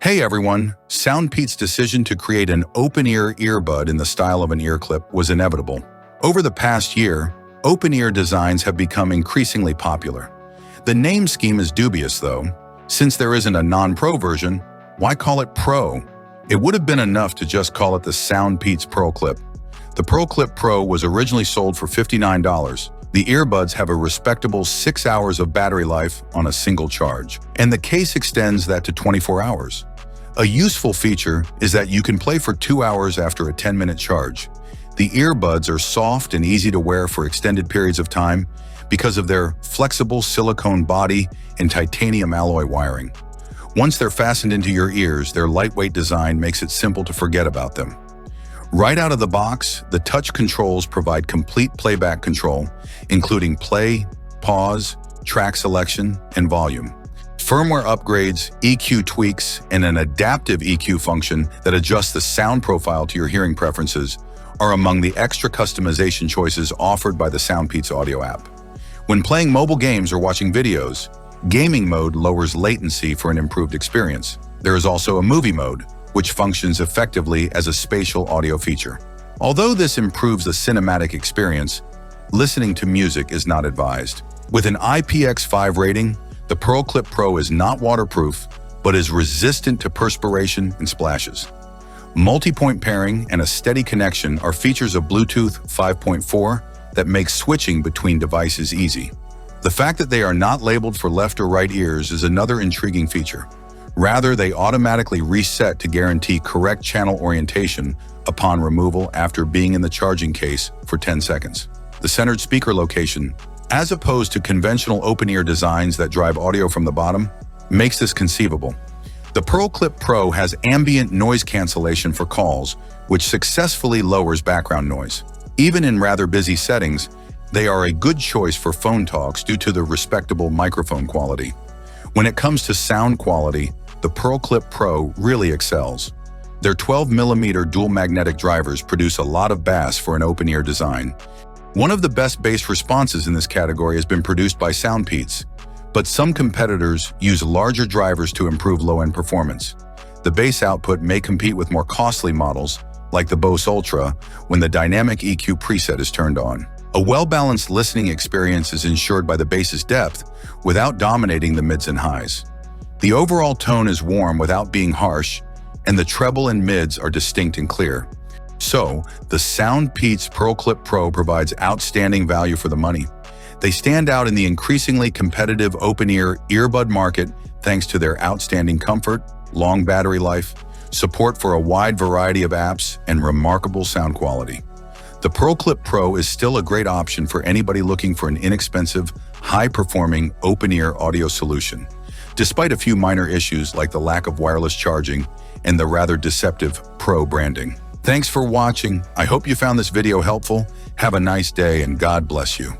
Hey everyone, SoundPEAT's decision to create an open-ear earbud in the style of an ear clip was inevitable. Over the past year, open-ear designs have become increasingly popular. The name scheme is dubious though. Since there isn't a non-pro version, why call it Pro? It would have been enough to just call it the SoundPEATS PearlClip. The PearlClip Pro was originally sold for $59. The earbuds have a respectable 6 hours of battery life on a single charge, and the case extends that to 24 hours. A useful feature is that you can play for 2 hours after a 10-minute charge. The earbuds are soft and easy to wear for extended periods of time because of their flexible silicone body and titanium alloy wiring. Once they're fastened into your ears, their lightweight design makes it simple to forget about them. Right out of the box, the touch controls provide complete playback control, including play, pause, track selection, and volume. Firmware upgrades, EQ tweaks, and an adaptive EQ function that adjusts the sound profile to your hearing preferences are among the extra customization choices offered by the SoundPEATS audio app. When playing mobile games or watching videos, gaming mode lowers latency for an improved experience. There is also a movie mode, which functions effectively as a spatial audio feature. Although this improves the cinematic experience, listening to music is not advised. With an IPX5 rating, the PearlClip Pro is not waterproof, but is resistant to perspiration and splashes. Multi-point pairing and a steady connection are features of Bluetooth 5.4 that make switching between devices easy. The fact that they are not labeled for left or right ears is another intriguing feature. Rather, they automatically reset to guarantee correct channel orientation upon removal after being in the charging case for 10 seconds. The centered speaker location, as opposed to conventional open-ear designs that drive audio from the bottom, makes this conceivable. The PearlClip Pro has ambient noise cancellation for calls, which successfully lowers background noise. Even in rather busy settings, they are a good choice for phone talks due to the respectable microphone quality. When it comes to sound quality, the PearlClip Pro really excels. Their 12mm dual magnetic drivers produce a lot of bass for an open-ear design. One of the best bass responses in this category has been produced by SoundPEATS, but some competitors use larger drivers to improve low-end performance. The bass output may compete with more costly models, like the Bose Ultra, when the dynamic EQ preset is turned on. A well-balanced listening experience is ensured by the bass's depth without dominating the mids and highs. The overall tone is warm without being harsh, and the treble and mids are distinct and clear. So, the SoundPEATS PearlClip Pro provides outstanding value for the money. They stand out in the increasingly competitive open-ear earbud market thanks to their outstanding comfort, long battery life, support for a wide variety of apps, and remarkable sound quality. The PearlClip Pro is still a great option for anybody looking for an inexpensive, high-performing open-ear audio solution, despite a few minor issues like the lack of wireless charging and the rather deceptive Pro branding. Thanks for watching. I hope you found this video helpful. Have a nice day and God bless you.